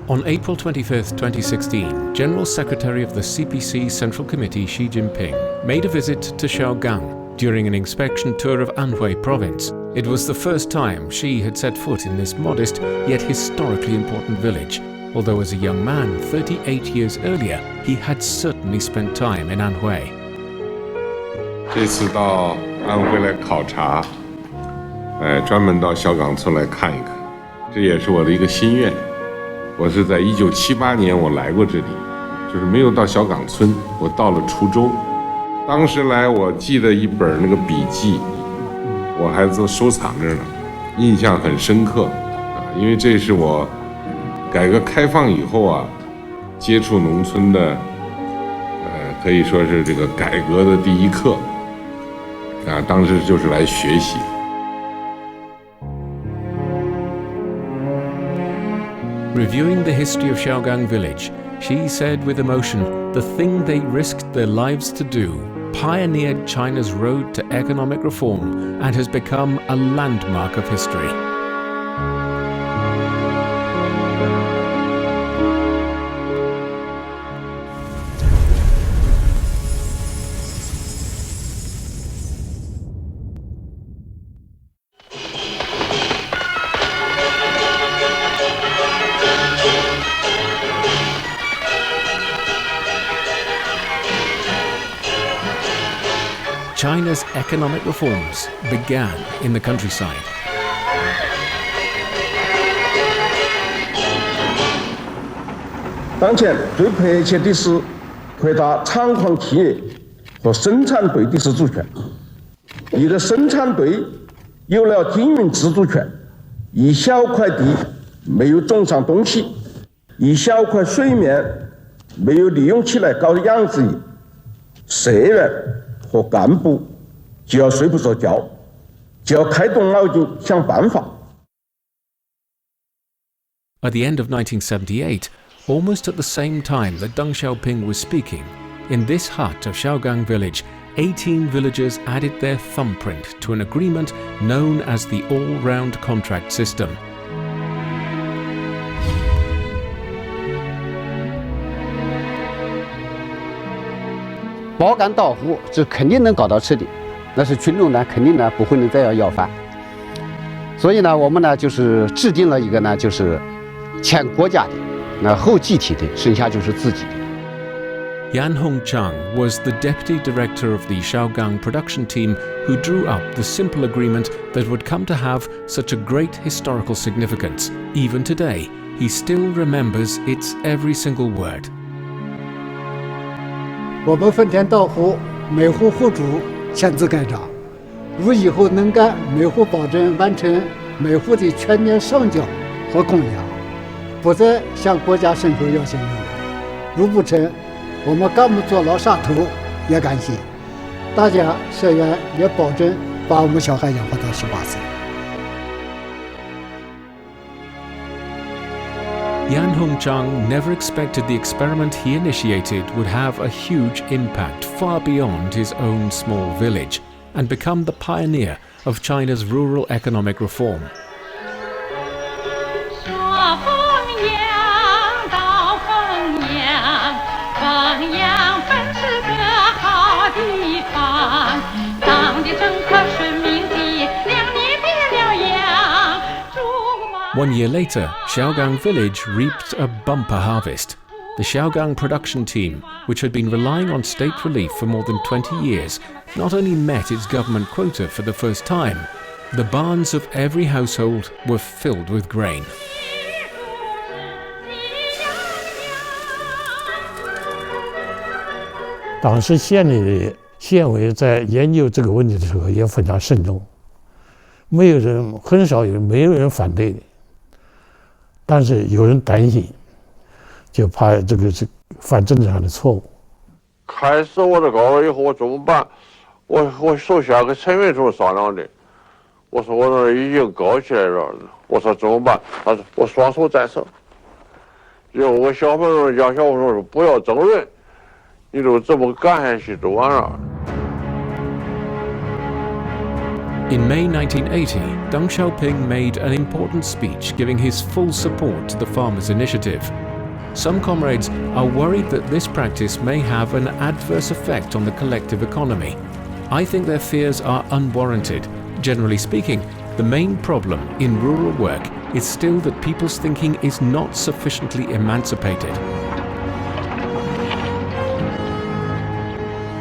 On April 25, 2016, General Secretary of the CPC Central Committee Xi Jinping made a visit to Xiaogang during an inspection tour of Anhui province. It was the first time Xi had set foot in this modest yet historically important village, although as a young man 38 years earlier, he had certainly spent time in Anhui. 这次到安徽来考察，专门到小岗村来看一看，这也是我的一个心愿。我是在1978年我来过这里，就是没有到小岗村，我到了滁州。当时来我记得一本那个笔记，我还都收藏着呢，印象很深刻啊，因为这是我改革开放以后啊，接触农村的，可以说是这个改革的第一课。 当时就是来学习。Reviewing the history of Xiaogang village, Xi said with emotion, the thing they risked their lives to do pioneered China's road to economic reform and has become a landmark of history. China's economic reforms began in the countryside. 当前最迫切的是扩大厂矿企业和生产队的自主权。一个生产队有了经营自主权，一小块地没有种上东西，一小块水面没有利用起来搞养殖业，社员 和干部就要睡不着觉，就要开动脑筋想办法。 At the end of 1978, almost at the same time that Deng Xiaoping was speaking, in this hut of Xiaogang village, 18 villagers added their thumbprint to an agreement known as the all-round contract system. 包干到户，这肯定能搞到吃的，那是群众呢，肯定呢不会能再要饭。所以呢，我们呢就是制定了一个呢，就是前国家的，那后集体的，剩下就是自己的。 Yan Hongchang was the deputy director of the Xiaogang production team who drew up the simple agreement that would come to have such a great historical significance. Even today, he still remembers its every single word. 我们分田到户，每户户主签字盖章，如以后能干，每户保证完成每户的全年上缴和供养，不再向国家伸手要钱用。如不成，我们干部坐牢杀头也甘心。大家社员也保证把我们小孩养活到18岁。 Yan Hongchang never expected the experiment he initiated would have a huge impact far beyond his own small village and become the pioneer of China's rural economic reform. One year later, Xiaogang village reaped a bumper harvest. The Xiaogang production team, which had been relying on state relief for more than 20 years, not only met its government quota for the first time, the barns of every household were filled with grain. 当时县里的县委在研究这个问题的时候也非常慎重，没有人反对的。 但是有人担心，就怕这个是犯政治上的错误。开始我这搞了以后，我怎么办？我首先跟陈云柱商量的，我说我这已经搞起来了，我说怎么办？他说我双手赞成。然后我小朋友讲，小朋友说不要争论，你就这么干下去就完了。In May 1980, Deng Xiaoping made an important speech giving his full support to the farmers' initiative. Some comrades are worried that this practice may have an adverse effect on the collective economy. I think their fears are unwarranted. Generally speaking, the main problem in rural work is still that people's thinking is not sufficiently emancipated.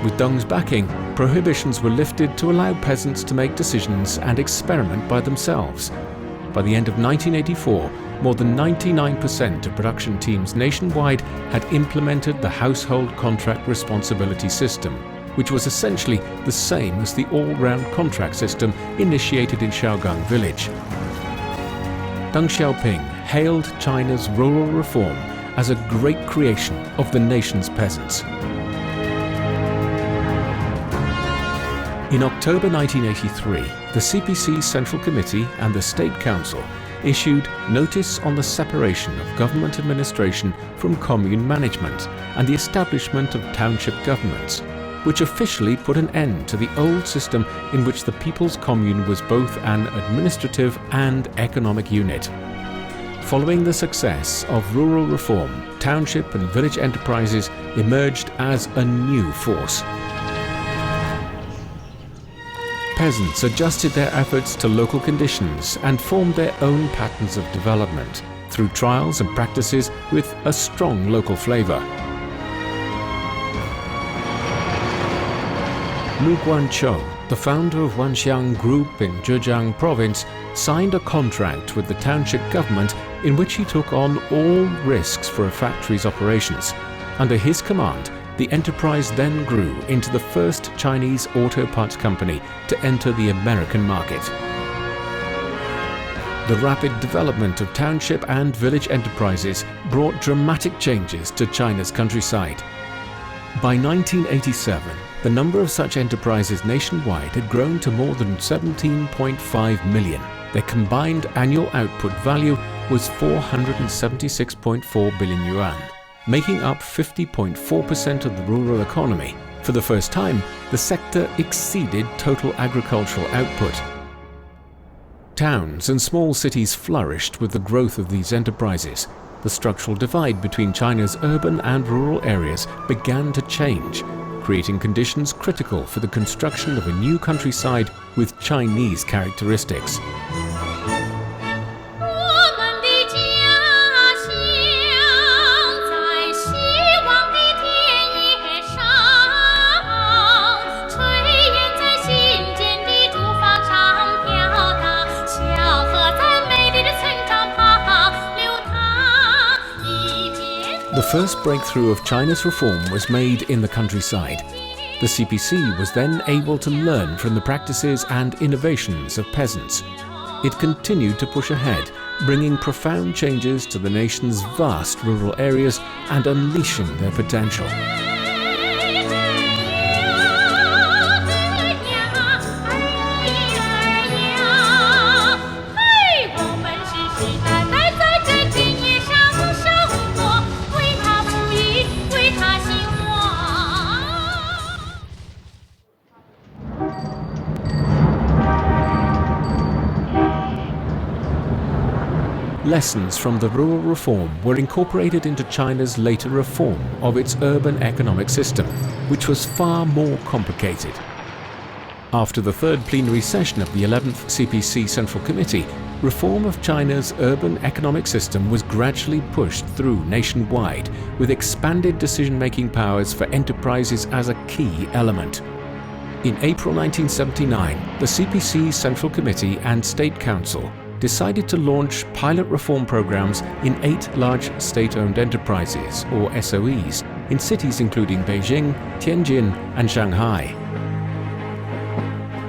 With Deng's backing, prohibitions were lifted to allow peasants to make decisions and experiment by themselves. By the end of 1984, more than 99% of production teams nationwide had implemented the household contract responsibility system, which was essentially the same as the all-round contract system initiated in Xiaogang village. Deng Xiaoping hailed China's rural reform as a great creation of the nation's peasants. In October 1983, the CPC Central Committee and the State Council issued Notice on the Separation of Government Administration from Commune Management and the Establishment of Township Governments, which officially put an end to the old system in which the People's Commune was both an administrative and economic unit. Following the success of rural reform, township and village enterprises emerged as a new force. Peasants adjusted their efforts to local conditions and formed their own patterns of development through trials and practices with a strong local flavor. Lu Guanqiu, the founder of Wanxiang Group in Zhejiang Province, signed a contract with the township government in which he took on all risks for a factory's operations. Under his command, the enterprise then grew into the first Chinese auto parts company to enter the American market. The rapid development of township and village enterprises brought dramatic changes to China's countryside. By 1987, the number of such enterprises nationwide had grown to more than 17.5 million. Their combined annual output value was 476.4 billion yuan. Making up 50.4% of the rural economy. For the first time, the sector exceeded total agricultural output. Towns and small cities flourished with the growth of these enterprises. The structural divide between China's urban and rural areas began to change, creating conditions critical for the construction of a new countryside with Chinese characteristics. The first breakthrough of China's reform was made in the countryside. The CPC was then able to learn from the practices and innovations of peasants. It continued to push ahead, bringing profound changes to the nation's vast rural areas and unleashing their potential. Lessons from the rural reform were incorporated into China's later reform of its urban economic system, which was far more complicated. After the third plenary session of the 11th CPC Central Committee, reform of China's urban economic system was gradually pushed through nationwide, with expanded decision-making powers for enterprises as a key element. In April 1979, the CPC Central Committee and State Council decided to launch pilot reform programs in 8 large state-owned enterprises, or SOEs, in cities including Beijing, Tianjin, and Shanghai.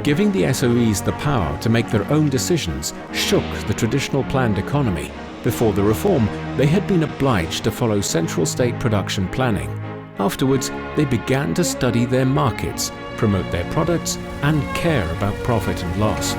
Giving the SOEs the power to make their own decisions shook the traditional planned economy. Before the reform, they had been obliged to follow central state production planning. Afterwards, they began to study their markets, promote their products, and care about profit and loss.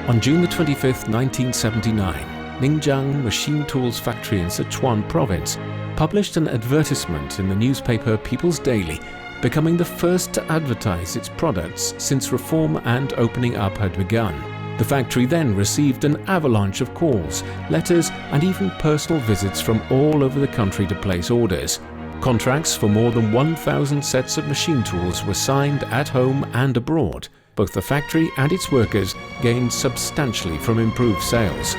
On June 25, 1979, Ningjiang Machine Tools Factory in Sichuan Province published an advertisement in the newspaper People's Daily, becoming the first to advertise its products since reform and opening up had begun. The factory then received an avalanche of calls, letters, and even personal visits from all over the country to place orders. Contracts for more than 1,000 sets of machine tools were signed at home and abroad. Both the factory and its workers gained substantially from improved sales.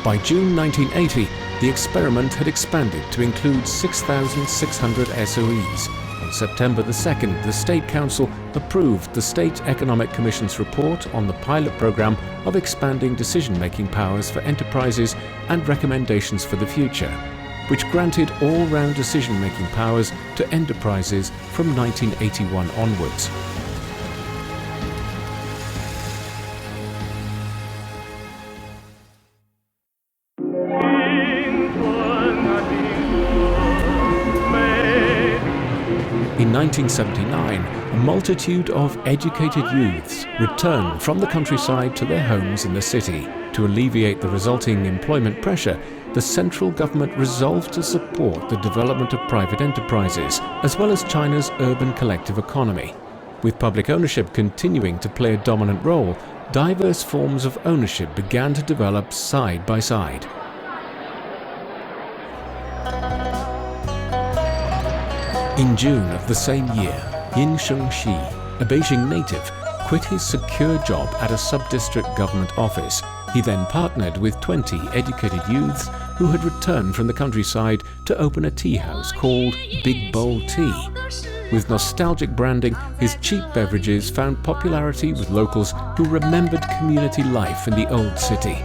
By June 1980, the experiment had expanded to include 6,600 SOEs. On September the 2nd, the State Council approved the State Economic Commission's report on the pilot program of expanding decision-making powers for enterprises and recommendations for the future, which granted all-round decision-making powers to enterprises from 1981 onwards. In 1979, a multitude of educated youths returned from the countryside to their homes in the city. To alleviate the resulting employment pressure, the central government resolved to support the development of private enterprises, as well as China's urban collective economy. With public ownership continuing to play a dominant role, diverse forms of ownership began to develop side by side. In June of the same year, Yin Shengxi, a Beijing native, quit his secure job at a sub-district government office. He then partnered with 20 educated youths who had returned from the countryside to open a tea house called Big Bowl Tea. With nostalgic branding, his cheap beverages found popularity with locals who remembered community life in the old city.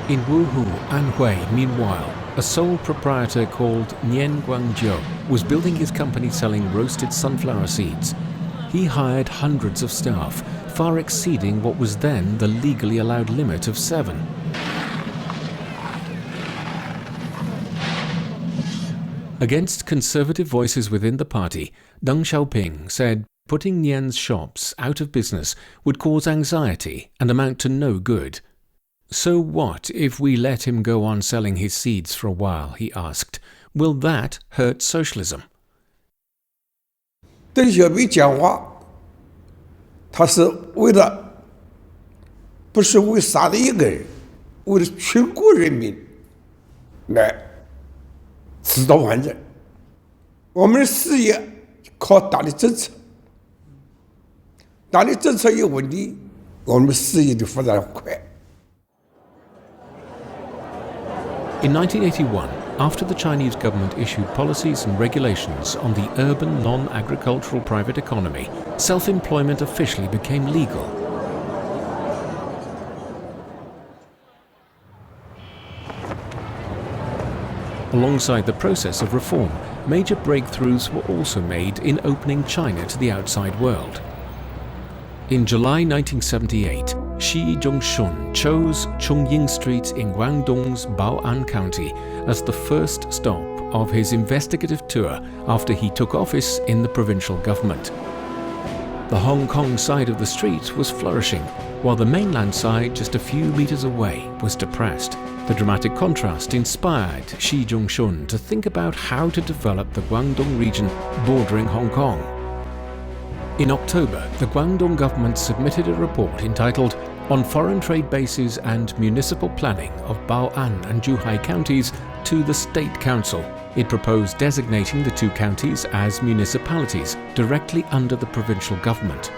In Wuhu, Anhui, meanwhile, a sole proprietor called Nian Guangzhou was building his company selling roasted sunflower seeds. He hired hundreds of staff, far exceeding what was then the legally allowed limit of 7. Against conservative voices within the party, Deng Xiaoping said putting Nian's shops out of business would cause anxiety and amount to no good. So what if we let him go on selling his seeds for a while, he asked. Will that hurt socialism? 邓小平讲话，他是为了，不是为杀了一个人，为了全国人民来指导完整。我们的事业靠党的政策，党的政策有稳定，我们的事业就发展快。 In 1981, after the Chinese government issued policies and regulations on the urban non-agricultural private economy, self-employment officially became legal. Alongside the process of reform, major breakthroughs were also made in opening China to the outside world. In July 1978, Xi Zhongshun chose Chongying Street in Guangdong's Bao'an County as the first stop of his investigative tour after he took office in the provincial government. The Hong Kong side of the street was flourishing, while the mainland side just a few meters away was depressed. The dramatic contrast inspired Xi Zhongshun to think about how to develop the Guangdong region bordering Hong Kong. In October, the Guangdong government submitted a report entitled On Foreign Trade Bases and Municipal Planning of Bao'an and Zhuhai counties to the State Council. It proposed designating the two counties as municipalities directly under the provincial government.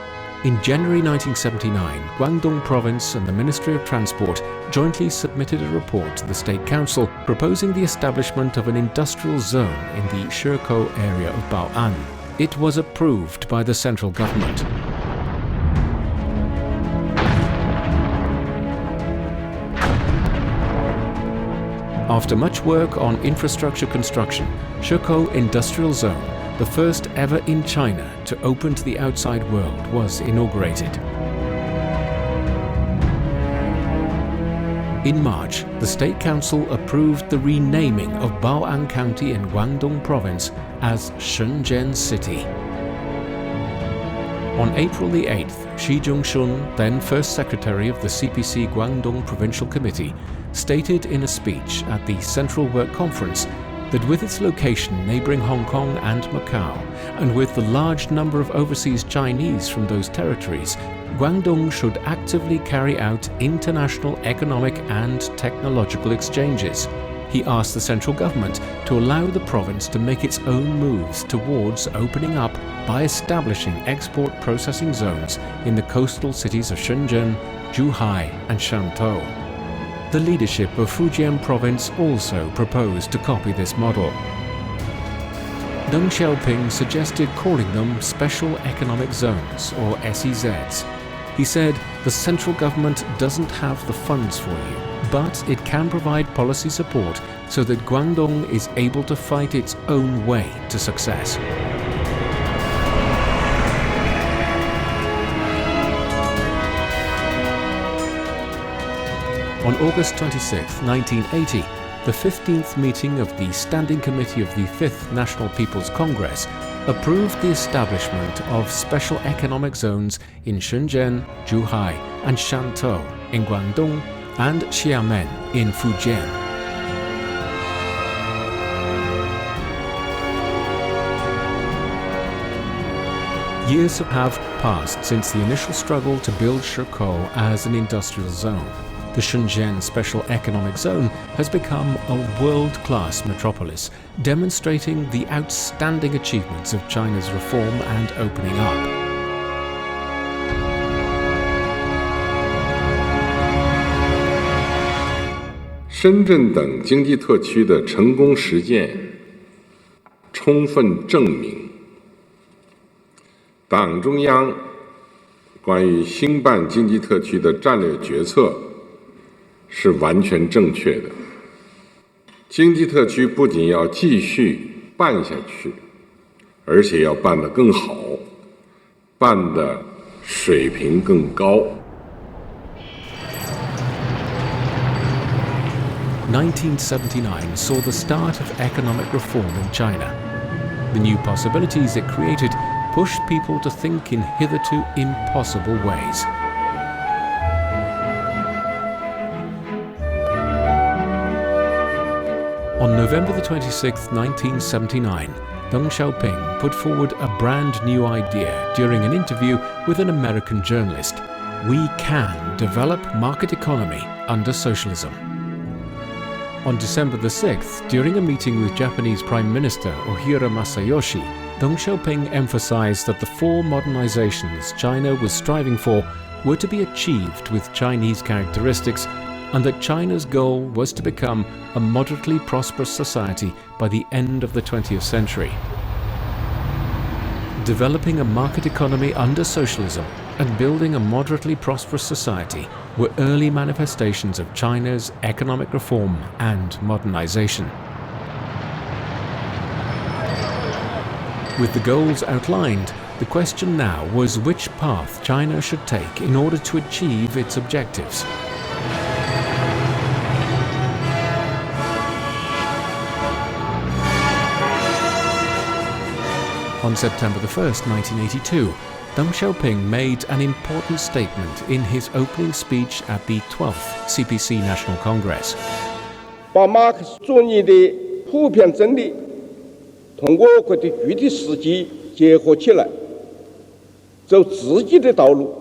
In January 1979, Guangdong Province and the Ministry of Transport jointly submitted a report to the State Council proposing the establishment of an industrial zone in the Shekou area of Bao'an. It was approved by the central government. After much work on infrastructure construction, Shekou Industrial Zone, the first ever in China to open to the outside world, was inaugurated. In March, the State Council approved the renaming of Bao'an County in Guangdong Province as Shenzhen City. On April the 8th, Xi Zhongxun, then First Secretary of the CPC Guangdong Provincial Committee, stated in a speech at the Central Work Conference that with its location neighbouring Hong Kong and Macau, and with the large number of overseas Chinese from those territories, Guangdong should actively carry out international economic and technological exchanges. He asked the central government to allow the province to make its own moves towards opening up by establishing export processing zones in the coastal cities of Shenzhen, Zhuhai and Shantou. The leadership of Fujian province also proposed to copy this model. Deng Xiaoping suggested calling them Special Economic Zones, or SEZs. He said, the central government doesn't have the funds for you, but it can provide policy support so that Guangdong is able to fight its own way to success. On August 26, 1980, the 15th meeting of the Standing Committee of the 5th National People's Congress approved the establishment of special economic zones in Shenzhen, Zhuhai and Shantou in Guangdong and Xiamen in Fujian. Years have passed since the initial struggle to build Shekou as an industrial zone. The Shenzhen Special Economic Zone has become a world-class metropolis, demonstrating the outstanding achievements of China's reform and opening up.深圳等经济特区的成功实践，充分证明，党中央关于兴办经济特区的战略决策是完全正确的。经济特区不仅要继续办下去，而且要办得更好，办得水平更高。1979 saw the start of economic reform in China. The new possibilities it created pushed people to think in hitherto impossible ways. On November the 26th, 1979, Deng Xiaoping put forward a brand new idea during an interview with an American journalist. We can develop market economy under socialism. On December the 6th, during a meeting with Japanese Prime Minister Ohira Masayoshi, Deng Xiaoping emphasized that the four modernizations China was striving for were to be achieved with Chinese characteristics, and that China's goal was to become a moderately prosperous society by the end of the 20th century. Developing a market economy under socialism and building a moderately prosperous society were early manifestations of China's economic reform and modernization. With the goals outlined, the question now was which path China should take in order to achieve its objectives. On September 1st, 1982, Deng Xiaoping made an important statement in his opening speech at the 12th CPC National Congress. 把马克思主义的普遍真理同我国的具体实际结合起来，走自己的道路，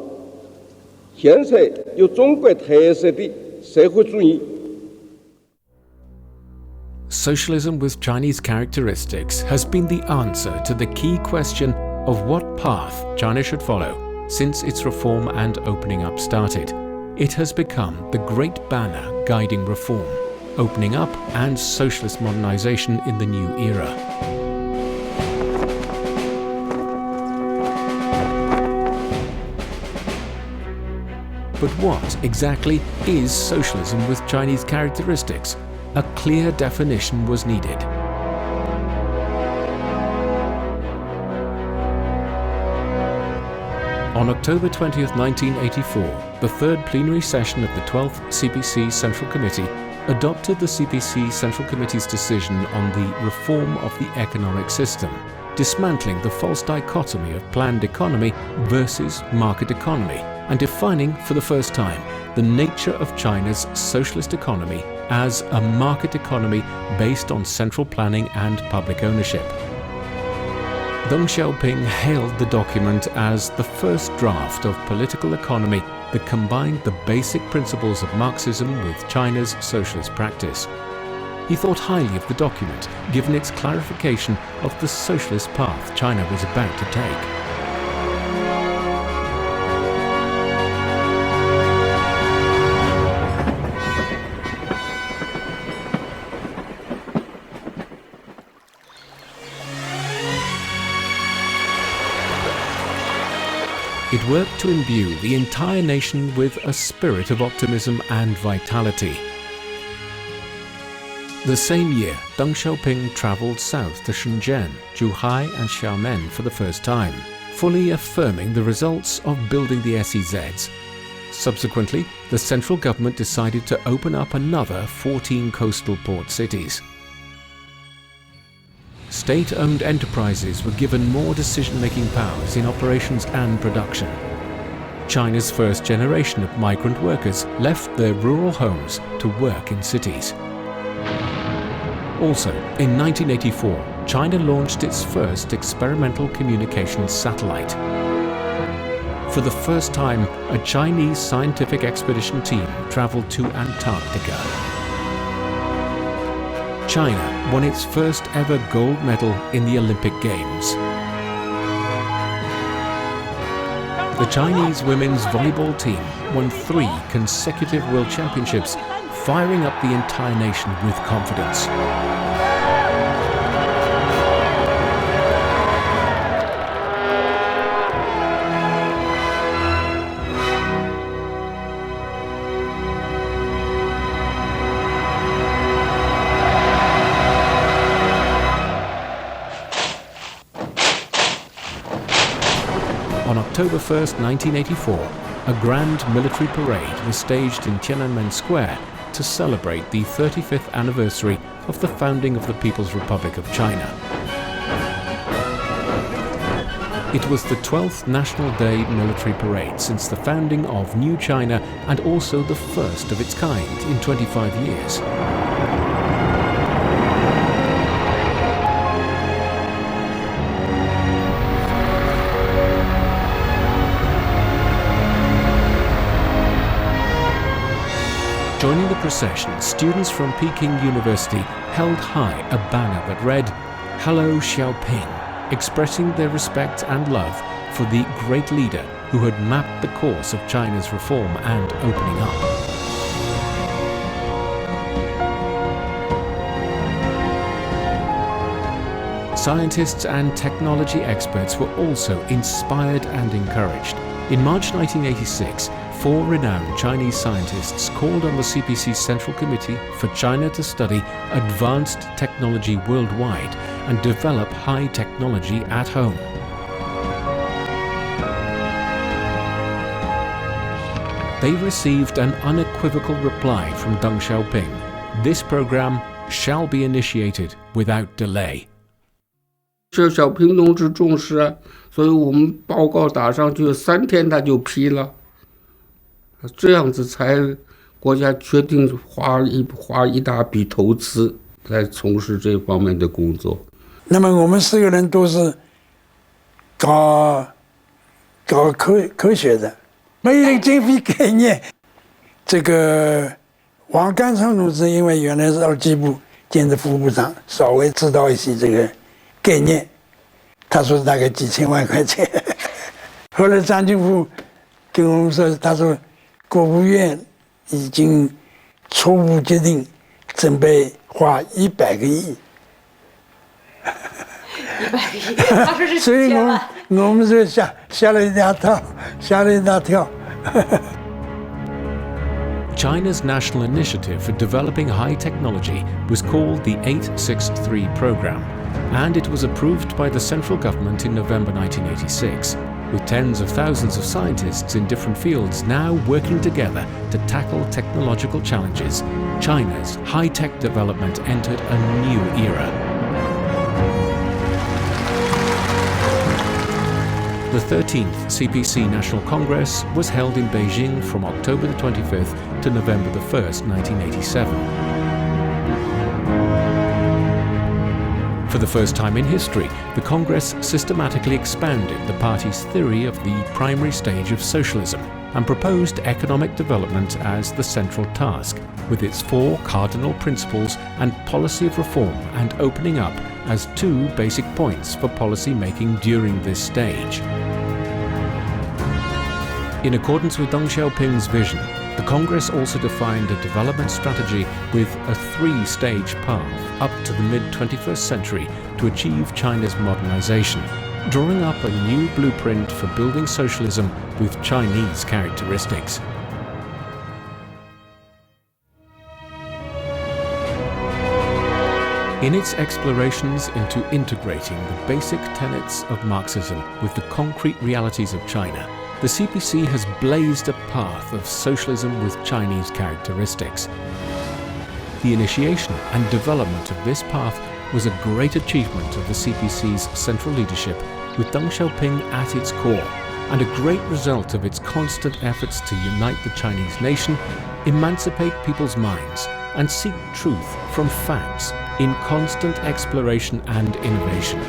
建设有中国特色的社会主义。 Socialism with Chinese characteristics has been the answer to the key question of what path China should follow since its reform and opening up started. It has become the great banner guiding reform, opening up and socialist modernization in the new era. But what exactly is socialism with Chinese characteristics? A clear definition was needed. On October 20th, 1984, the third plenary session of the 12th CPC Central Committee adopted the CPC Central Committee's decision on the reform of the economic system, dismantling the false dichotomy of planned economy versus market economy, and defining for the first time the nature of China's socialist economy as a market economy based on central planning and public ownership. Deng Xiaoping hailed the document as the first draft of political economy that combined the basic principles of Marxism with China's socialist practice. He thought highly of the document, given its clarification of the socialist path China was about to take. It worked to imbue the entire nation with a spirit of optimism and vitality. The same year, Deng Xiaoping traveled south to Shenzhen, Zhuhai and Xiamen for the first time, fully affirming the results of building the SEZs. Subsequently, the central government decided to open up another 14 coastal port cities. State-owned enterprises were given more decision-making powers in operations and production. China's first generation of migrant workers left their rural homes to work in cities. Also, in 1984, China launched its first experimental communications satellite. For the first time, a Chinese scientific expedition team traveled to Antarctica. China won its first ever gold medal in the Olympic Games. The Chinese women's volleyball team won 3 consecutive World Championships, firing up the entire nation with confidence. On October 1st, 1984, a grand military parade was staged in Tiananmen Square to celebrate the 35th anniversary of the founding of the People's Republic of China. It was the 12th National Day military parade since the founding of New China and also the first of its kind in 25 years. Joining the procession, students from Peking University held high a banner that read, "Hello Xiaoping," expressing their respect and love for the great leader who had mapped the course of China's reform and opening up. Scientists and technology experts were also inspired and encouraged. In March 1986, 4 renowned Chinese scientists called on the CPC Central Committee for China to study advanced technology worldwide and develop high technology at home. They received an unequivocal reply from Deng Xiaoping. This program shall be initiated without delay. 这小平同志重视啊，所以我们报告打上去3天他就批了，这样子才国家决定花一大笔投资来从事这方面的工作。那么我们4个人都是搞科学的，没有经费概念。这个王甘成同志因为原来是2机部兼职副部长，稍微知道一些这个概念，他说大概几千万块钱。后来张金虎跟我们说，他说国务院已经初步决定准备花100个亿。100个亿，他说是所以1000万。我们就吓了一大跳，吓了一大跳。China's national initiative for developing high technology was called the 863 Program, and it was approved by the central government in November 1986, with tens of thousands of scientists in different fields now working together to tackle technological challenges. China's high-tech development entered a new era. The 13th CPC National Congress was held in Beijing from October the 25th to November the 1st, 1987. For the first time in history, the Congress systematically expanded the party's theory of the primary stage of socialism and proposed economic development as the central task, with its 4 cardinal principles and policy of reform and opening up as 2 basic points for policy making during this stage. In accordance with Deng Xiaoping's vision, the Congress also defined a development strategy with a 3-stage path up to the mid-21st century to achieve China's modernization, drawing up a new blueprint for building socialism with Chinese characteristics. In its explorations into integrating the basic tenets of Marxism with the concrete realities of China, the CPC has blazed a path of socialism with Chinese characteristics. The initiation and development of this path was a great achievement of the CPC's central leadership, with Deng Xiaoping at its core, and a great result of its constant efforts to unite the Chinese nation, emancipate people's minds, and seek truth from facts in constant exploration and innovation.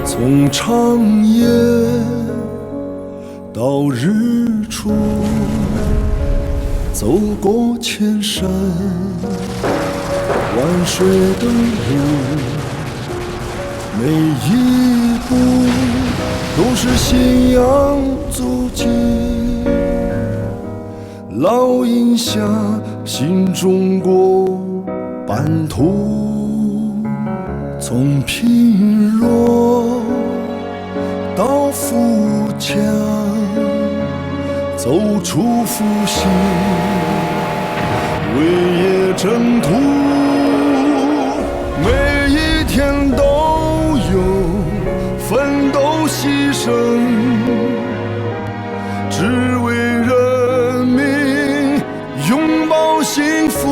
从长夜到日出，走过千山万水的路，每一步都是信仰足迹，烙印下新中国版图。从贫弱到富强，走出复兴，为业征途，每一天都有奋斗牺牲，只为人民拥抱幸福，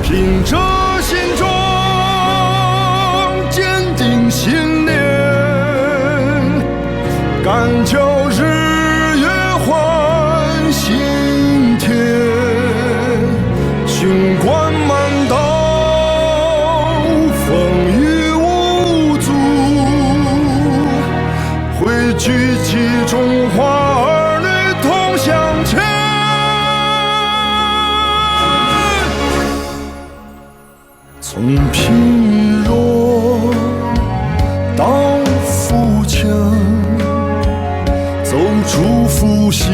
凭着心中信念，敢叫日月换新天，雄关漫道，风雨无阻，汇聚集中华儿女同向前。从贫弱到富强，走出复兴，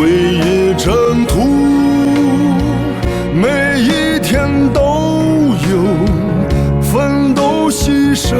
为业征途，每一天都有奋斗牺牲。